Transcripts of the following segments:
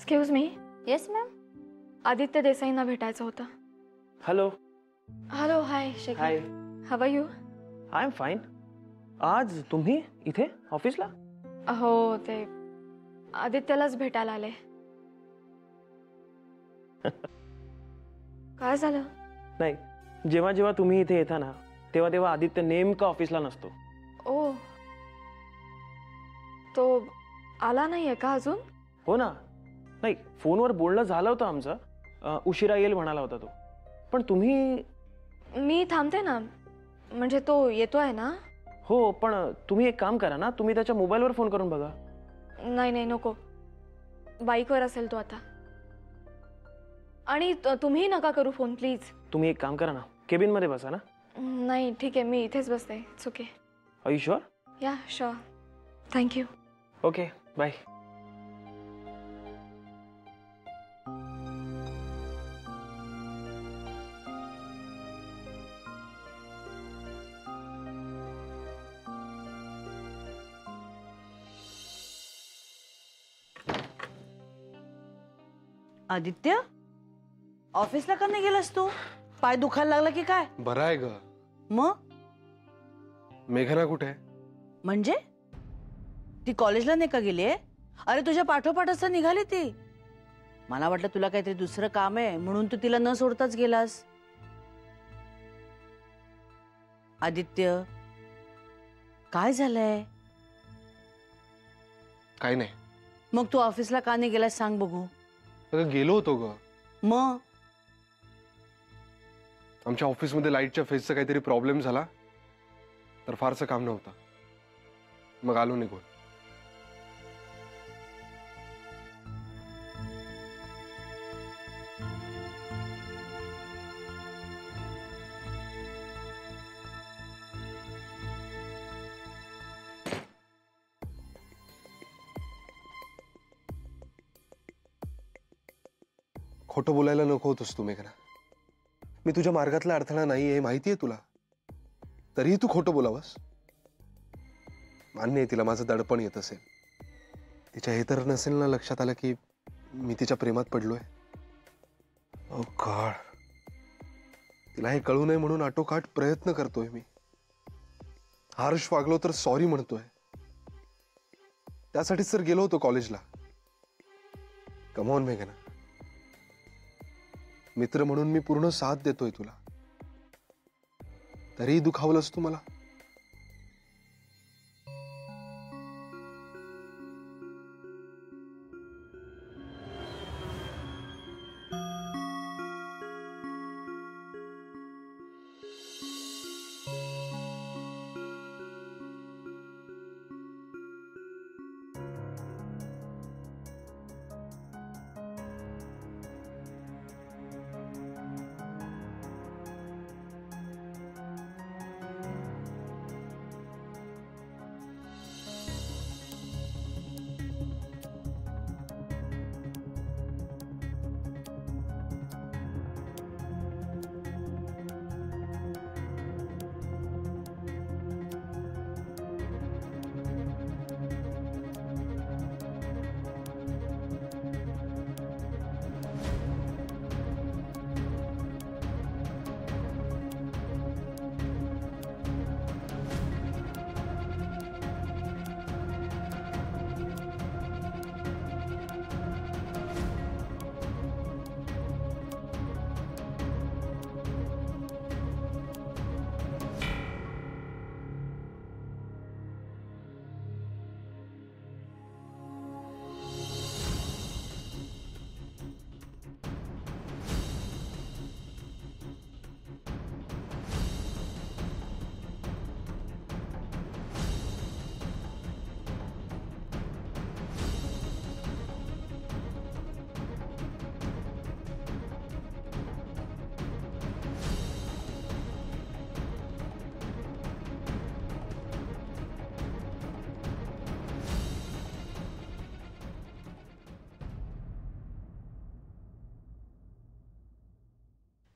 Excuse me. Yes ma'am. Aditya देसाईंना भेटायचं होतं. Hello. Hello. Hi Shekhar. Hi. How are you? I am fine. आज तुम्ही इथे ऑफिसला? हो, ते आदित्यलाच भेटायला आले. काय झालं? नाही, जेव्हा जेव्हा तुम्ही इथे येता ना तेव्हा तेव्हा आदित्य नेमका ऑफिसला नसतो. ओ, तो आला नाहीये का अजून? हो ना. नाही, फोनवर बोलणं झालं होतं आमचं. उशिरा येईल म्हणाला होता तो. पण तुम्ही? मी थांबते ना, म्हणजे तो येतोय ना. हो, पण तुम्ही एक काम करा ना, तुम्ही त्याच्या मोबाईलवर फोन करून बघा. नाही नाही नको, बाईकवर असेल तो आता. आणि तुम्ही नका करू फोन प्लीज. तुम्ही एक काम करा ना, केबिन मध्ये बसा ना. नाही ठीक आहे, मी इथेच बसते. It's okay. Are you sure? Yeah sure. Thank you. Okay, bye. Aditya, ऑफिसला का नाही गेलास तू? पाय दुखायला लागला की काय? बरं आहे ग. मग मेघना कुठे आहे? म्हणजे ती कॉलेजला नाही का गेली? अरे तुझ्या पाठोपाठच निघाली ती. मला वाटलं तुला काहीतरी दुसरं काम आहे म्हणून तू तिला न सोडताच गेलास. आदित्य, काय झालंय? काय नाही. मग तू ऑफिसला का नाही गेलास सांग बघू. अगं गेलो होतो ग. मग आमच्या ऑफिसमध्ये लाईटच्या फेजचा काहीतरी प्रॉब्लेम झाला, तर फारसं काम नव्हतं, मग आलो निघून. खोटं बोलायला नको होतस तू मेघना. मी तुझ्या मार्गातला अडथळा नाही हे माहिती आहे तुला, तरीही तू खोटं बोलावस. मान्य आहे तिला माझं दडपण येत असेल. तिच्या हे तर नसेल ना लक्षात आलं की मी तिच्या प्रेमात पडलोय. ओ गॉड, तिला हे कळू नये म्हणून आटोकाट प्रयत्न करतोय मी. हार्श वागलो तर सॉरी म्हणतोय. त्यासाठीच तर गेलो होतो कॉलेजला. कम ऑन मेघना, मित्र म्हणून मी पूर्ण साथ देतोय तुला, तरीही दुखावलंस तू मला.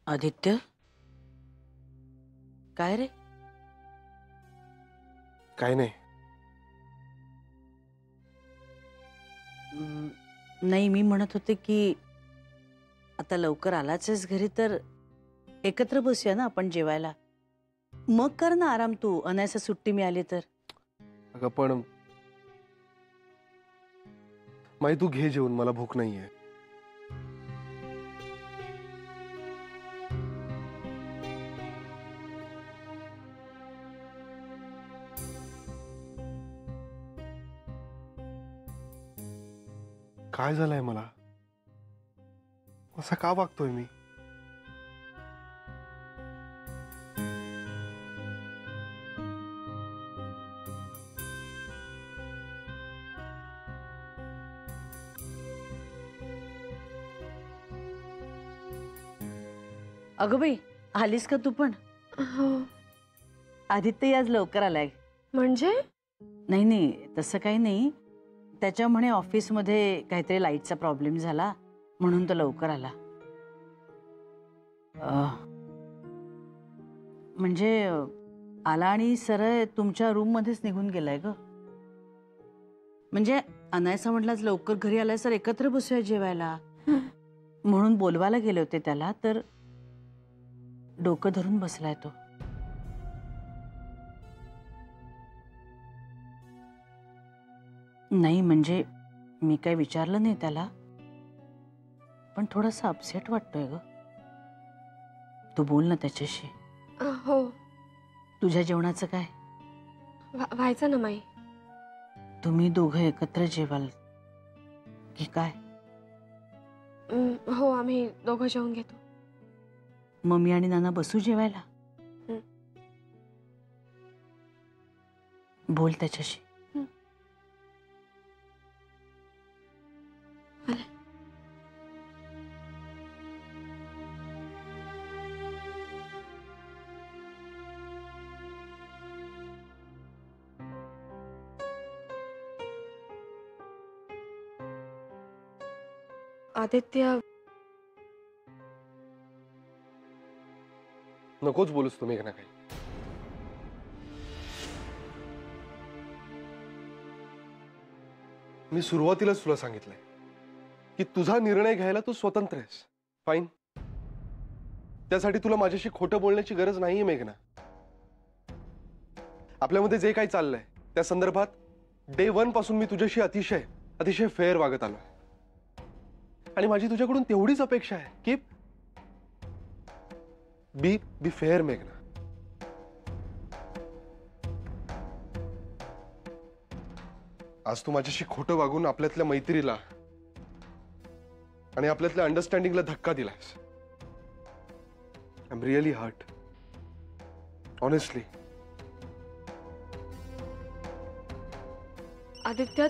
आदित्य, काय रे? काय नाही. नाही, मी म्हणत होते की आता लवकर आलाच आहेस घरी तर एकत्र बसूया ना आपण जेवायला. मग कर ना आराम तू, अनायसा सुट्टी मिळाली तर. अगं पण माई तू घे जेवून, मला भूक नाहीये. काय झालंय मला? असा का वागतोय मी? अगं बाई, आलीस का तू पण? हो. आदित्य आज लवकर आलाय. म्हणजे नाही नाही, तसं काही नाही. त्याच्या म्हणे ऑफिसमध्ये काहीतरी लाईटचा प्रॉब्लेम झाला म्हणून तो लवकर आला. म्हणजे आला आणि सरळ तुमच्या रूम मध्येच निघून गेलाय ग. म्हणजे अनायसा म्हटलाच लवकर घरी आलाय सर, एकत्र बसूया जेवायला म्हणून बोलवायला गेले होते त्याला, तर डोकं धरून बसलाय तो. नाही म्हणजे मी काय विचारलं नाही त्याला, पण थोडासा अपसेट वाटतोय ग. तू बोल ना त्याच्याशी. हो. तुझ्या जेवणाचं काय? व्हायचं ना माई. तुम्ही दोघं एकत्र जेवाल की काय? हो, आम्ही दोघं जेवून घेतो. मम्मी आणि नाना बसू जेवायला. बोल त्याच्याशी. आदित्य, नकोच बोलूस तुम्ही ना काही. मी सुरुवातीलाच तुला सांगितलंय की तुझा निर्णय घ्यायला तू स्वतंत्र आहेस. फाईन. त्यासाठी तुला माझ्याशी खोटं बोलण्याची गरज नाहीये मेघना. आपल्यामध्ये जे काही चाललंय त्या संदर्भात डे 1 पासून मी तुझ्याशी अतिशय फेअर वागत आलोय. आणि माझी तुझ्याकडून तेवढीच अपेक्षा आहे की बी फेअर मेघना. आज तू माझ्याशी खोटं वागून आपल्यातल्या मैत्रीला आणि आपल्यातल्या अंडरस्टँडिंगला धक्का दिलास. I am really hurt. Honestly. Aditya,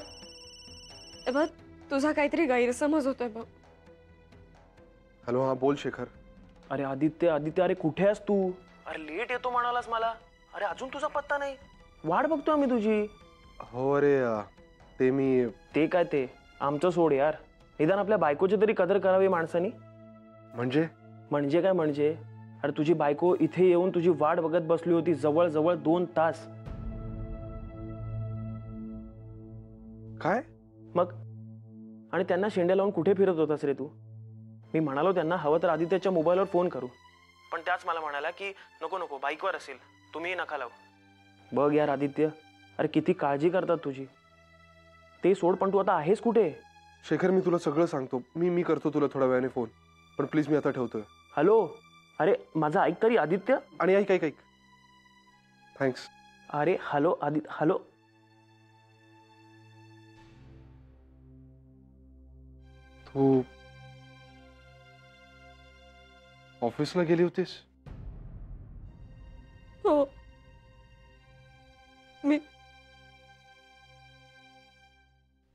बघ तुझा काहीतरी गैरसमज होतोय बघ. हॅलो, हा बोल शेखर. अरे आदित्य, अरे कुठे आहेस तू? अरे लेट येतो म्हणालास मला. अरे अजून तुझा पत्ता नाही. वाट बघतो आम्ही तुझी. हो अरे ते मी ते काय ते आमचं सोड यार. निदान आपल्या बायकोची तरी कदर करावी माणसानी. म्हणजे काय म्हणजे? अरे तुझी बायको इथे येऊन तुझी वाट बघत बसली होती जवळ 2 तास. काय? मग आणि त्यांना शेंड्या लावून कुठे फिरत होतास रे तू? मी म्हणालो त्यांना हवं तर आदित्यच्या मोबाईलवर फोन करू, पण त्याच मला म्हणाला की नको बाईकवर असेल, तुम्ही नका लावू. बघ यार आदित्य, अरे किती काळजी करतात तुझी. ते सोड, पण तू आता आहेस कुठे? शेखर, मी तुला सगळं सांगतो. मी करतो तुला थोड्या वेळाने फोन, पण प्लीज मी आता ठेवतोय. हॅलो, अरे माझा ऐक तरी आदित्य. आणि ऐक. थँक्स. अरे हॅलो हॅलो. तू ऑफिसला गेली होतीस? हो. मी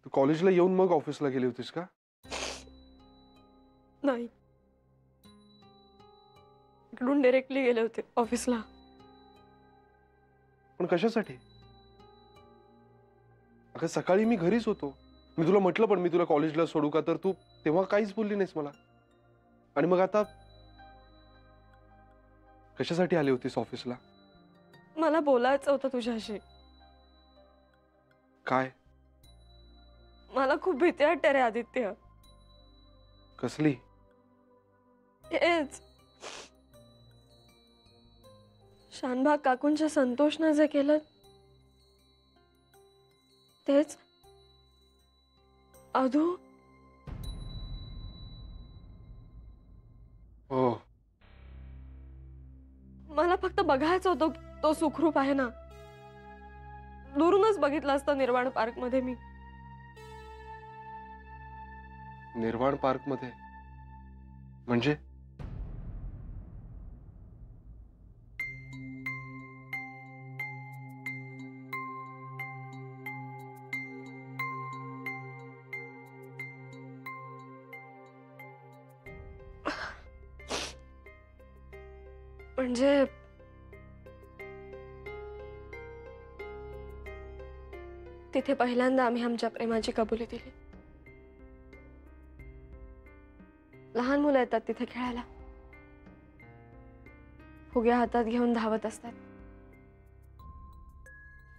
तू कॉलेजला येऊन मग ऑफिसला गेली होतीस का? नाही, इकडून डायरेक्टली गेले होते ऑफिसला. पण कशासाठी? अगं सकाळी मी घरीच होतो. मी तुला म्हटलं पण मी तुला कॉलेजला सोडू का, तर तू तेव्हा काहीच बोलली नाहीस मला. आणि मग आता कशासाठी आली होतीस ऑफिसला? मला बोलायचं होतं तुझ्याशी. काय? मला खूप भीती वाटते रे आदित्य. कसली? हेच शानभाग काकूंच्या संतोषनं जे केलं तेच. अधू हो. मला फक्त बघायचं होतं तो सुखरूप आहे ना. दुरूनच बघितलं असतं निर्वाण पार्क मध्ये मी. निर्वाण पार्क मध्ये म्हणजे? म्हणजे तिथे पहिल्यांदा आम्ही आमच्या प्रेमाची कबुली दिली. लहान मुलं येतात तिथे खेळायला. फुग्या हातात घेऊन धावत असतात.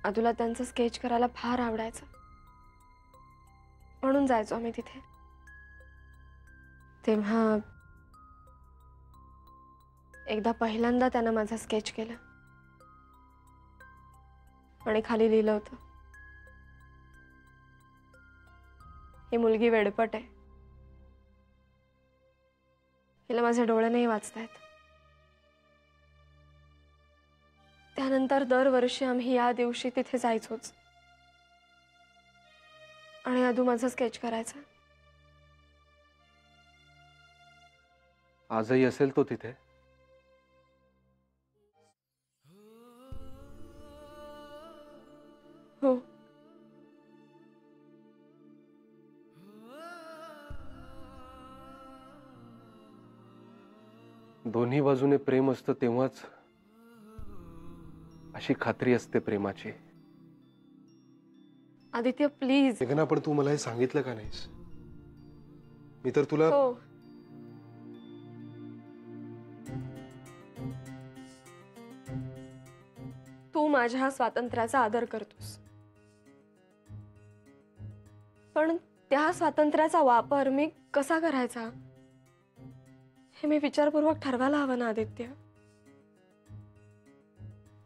अदूला त्यांचं स्केच करायला फार आवडायचं, म्हणून जायचो आम्ही तिथे. तेव्हा एकदा पहिल्यांदा त्यानं माझं स्केच केलं आणि खाली लिहिलं होतं, ही मुलगी वेडपट आहे, हिला माझे डोळे नाही वाचतायत. त्यानंतर दरवर्षी आम्ही या दिवशी तिथे जायचोच आणि अदू माझं स्केच करायचा. आजही असेल तो तिथे? हो. दोन्ही बाजूने प्रेम असतं तेव्हाच अशी खात्री असते प्रेमाची. आदित्य प्लीज. मेघना, पण तू मला हे सांगितलं का नाहीस? मी तर तुला हो. तू माझ्या स्वातंत्र्याचा आदर करतोस, पण त्या स्वातंत्र्याचा वापर मी कसा करायचा हे मी विचारपूर्वक ठरवायला हवं ना आदित्य.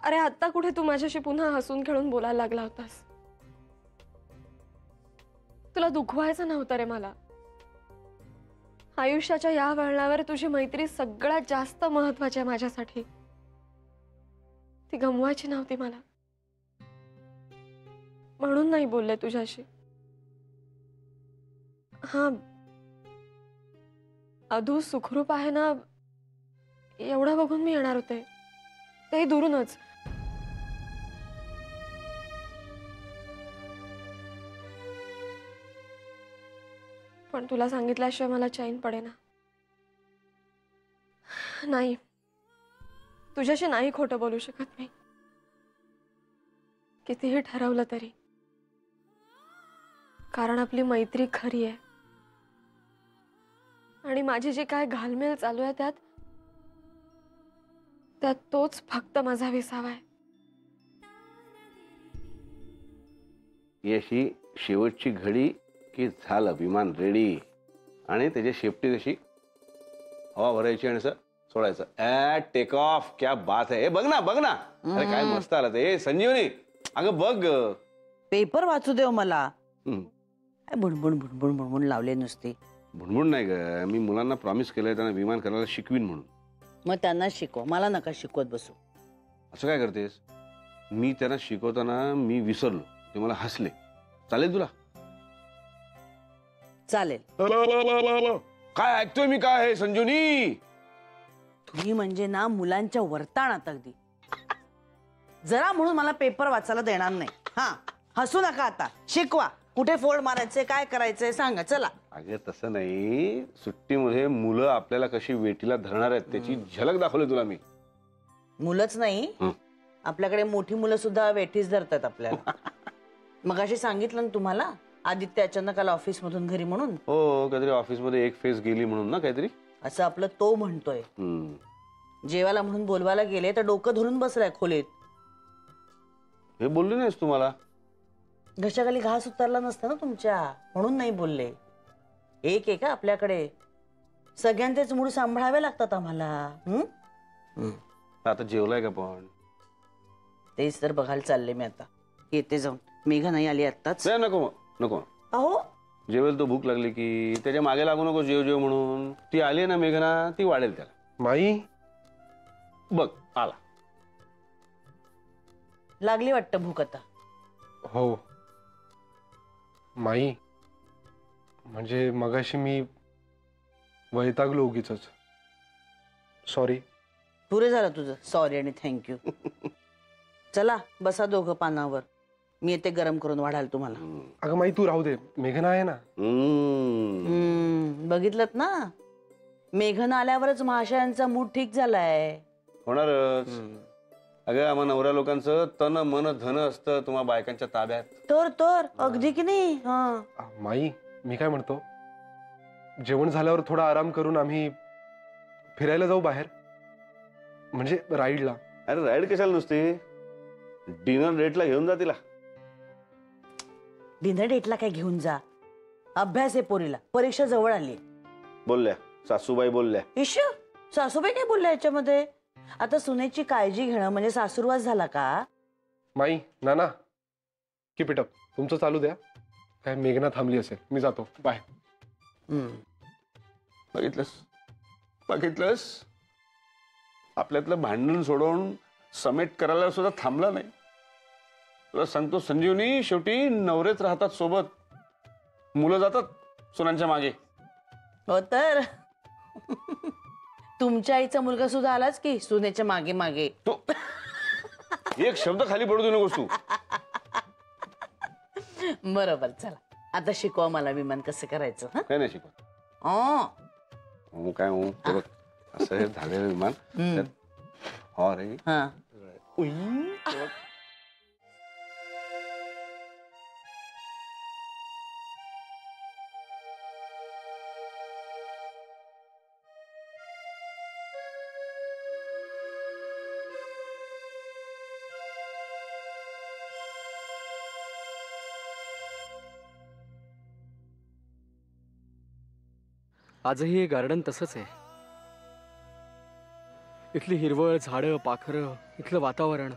अरे आता कुठे तू माझ्याशी पुन्हा हसून खेळून बोलायला लागला होतास. तुला दुखवायचं नव्हतं रे मला. आयुष्याच्या या वळणावर तुझी मैत्री सगळ्यात जास्त महत्वाची आहे माझ्यासाठी. ती गमवायची नव्हती मला, म्हणून नाही बोलले तुझ्याशी. हा, अधू सुखरूप आहे ना एवढं बघून मी येणार होते, ते दुरूनच. पण तुला सांगितल्याशिवाय मला चैन पडेना. नाही, तुझ्याशी नाही खोटं बोलू शकत मी, कितीही ठरवलं तरी. कारण आपली मैत्री खरी आहे आणि माझी जी काय घालमेल चालू आहे त्यात तोच फक्त माझा विसावा आहे. ही अशी शेवटची घडी की झालं विमान रेडी आणि त्याची शेपटी कशी हवा भरायची आणि असं सोडायचं. Take off. क्या बात आहे. बघ ना बघ ना. अरे काय मस्त आलं ते. संजीवनी अगं बघ. पेपर वाचू देव मला. हम्म. काय बुणबुण बुणबुण बुणबुण लावले नुसते. भुणभुण नाही ग. मी मुलांना प्रॉमिस केलंय त्यांना विमान करायला शिकवीन म्हणून. मग त्यांना शिकव, मला नका शिकवत बसू. असं काय करतेस? मी त्यांना शिकवताना मी विसरलो, ते मला हसले. चालेल तुला? चालेल. काय ऐकतोय मी काय आहे संजीवनी? तुम्ही म्हणजे ना मुलांच्या वर्ताणात अगदी. जरा म्हणून मला पेपर वाचायला देणार नाही. हा, हसू नका आता. शिकवा. कुठे फोड मारायचे, काय करायचंय सांगा. चला. अगं तसं नाही. सुट्टीमध्ये मुलं आपल्याला कशी वेटीला धरणार आहेत त्याची झलक दाखवली तुला मी. मुलंच नाही, आपल्याकडे मोठी मुलं सुद्धा वेठीच धरतात आपल्याला. मग अशी सांगितलं ना तुम्हाला आदित्य अचानक आला ऑफिस मधून घरी म्हणून. हो, काहीतरी ऑफिस मध्ये एक फेस गेली म्हणून ना काहीतरी असं आपलं तो म्हणतोय. जेवायला म्हणून बोलवायला गेले तर डोकं धरून बसलाय खोलीत. हे बोलली नाहीस तुम्हाला? घशाखाली घास उतरला नसता ना तुमच्या, म्हणून नाही बोलले. एक आहे का आपल्याकडे. सगळ्यांचेच मूड सांभाळावे लागतात आम्हाला. आता जेवलाय का पण? तेच तर बघायला चालले मी आता. येते जाऊन. मेघा नाही आली आत्ताच. नाही, नको नको. अहो जेवेल तो, भूक लागली की त्याच्या मागे लागू नको जेव जेव म्हणून. ती आली ना मेघना, ती वाढेल त्याला. माई बघ आला. लागली वाटतं भूक आता. हो माई, म्हणजे मगाशी मी वैतागलो उगीच. सॉरी. पुरे झालं तुझं सॉरी आणि थँक्यू. चला बसा दोघं पानावर. मी येते गरम करून वाढाल तुम्हाला. अगं माई तू राहू दे, मेघना आहे ना. बघितलं ना, मेघन आल्यावरच महाशयांचा मूड ठीक झालाय. होणारच. अगं आम्हा नवऱ्या लोकांचं तन मन धन असतं, तुम्हा बायकांच्या ताब्यात. तर अगदी की नाही. माई मी काय म्हणतो, जेवण झाल्यावर थोडा आराम करून आम्ही फिरायला जाऊ बाहेर, म्हणजे राईडला. अरे राईड कशाला नुसती, डिनर डेटला घेऊन जा तिला. डिनर डेटला काय घेऊन जा, अभ्यास आहे पोरीला, परीक्षा जवळ आली. बोलल्या सासूबाई, बोलल्या. इश, सासूबाई काय बोलल्या याच्यामध्ये? आता सुनेची काळजी घेणं म्हणजे सासूरवास झाला का? माई नाना कीप इट अप, तुमचं चालू द्या. काय मेघना थांबली असेल, मी जातो, बाय. बघितलंस आपल्यातलं भांडण सोडवून समेट करायला सुद्धा थांबला नाही. तुला सांगतो संजीवनी, शेवटी नवरेच राहतात सोबत, मुलं जातात सुनांच्या मागे. हो तर तुमच्या आईचा मुलगा सुद्धा आलाच की सुनेच्या मागे मागे. तो एक शब्द खाली पडू देऊ नकोस तू. बरोबर, चला आता शिकवा मला विमान कसं करायचं. काय नाही शिकवत. काय ते बघ, असं हे झालेलं विमान. हो रे. आजही हे गार्डन तसंच आहे. इथली हिरवळ, झाडं, पाखरं, इथलं वातावरण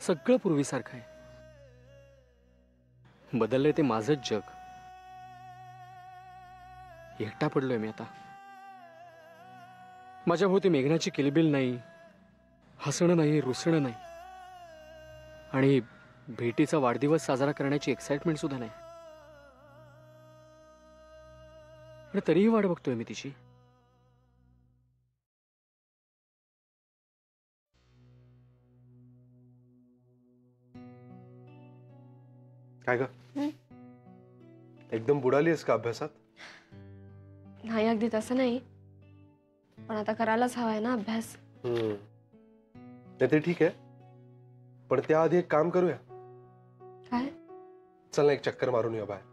सगळं पूर्वीसारखं आहे. बदललंय ते माझंच जग. एकटा पडलोय मी आता. माझ्या भोवती मेघनाची किलबिल नाही, हसणं नाही, रुसणं नाही, आणि भेटीचा वाढदिवस साजरा करण्याची एक्साइटमेंट सुद्धा नाही. पण तरीही वाट बघतोय मी तिची. काय ग, एकदम बुडालीस का अभ्यासात? नाही, अगदी तसं नाही, पण आता करायलाच हवाय ना अभ्यास. नाही ते ठीक आहे, पण त्याआधी एक काम करूया. काय? चल ना, एक चक्कर मारून येऊ बाहेर.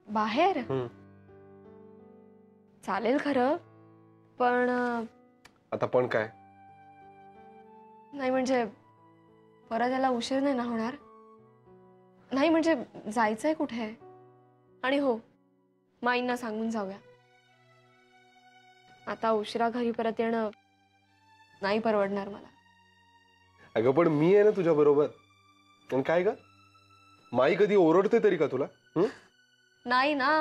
बाहेर? चालेल खरं, पण आता पण काय? नाही म्हणजे परत याला उशीर नाही ना होणार? नाही म्हणजे जायचंय कुठे? आणि हो, माईंना सांगून जाऊया. आता उशिरा घरी परत येणं नाही परवडणार मला. अगं पण मी आहे ना तुझ्या बरोबर. पण काय ग, माई कधी ओरडते तरी का तुला? नाही ना,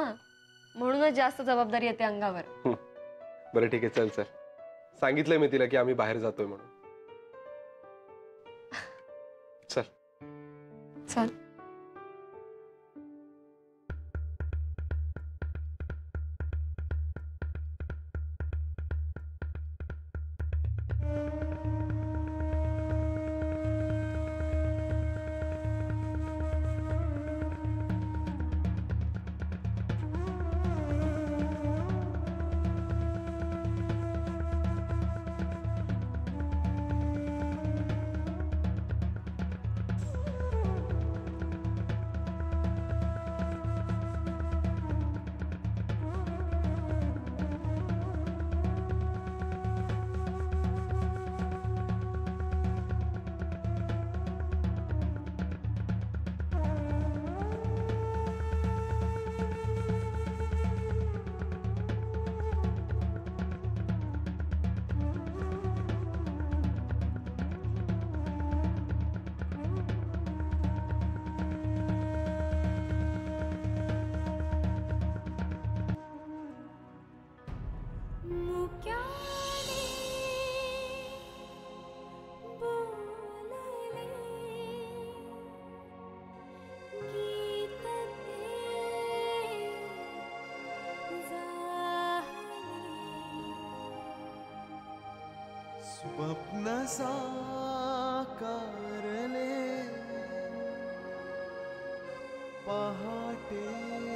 म्हणूनच जास्त जबाबदारी येते अंगावर. बरं ठीक आहे, चल चल. सांगितलंय मी तिला की आम्ही बाहेर जातोय म्हणून. चल चल. साकारले पहाटे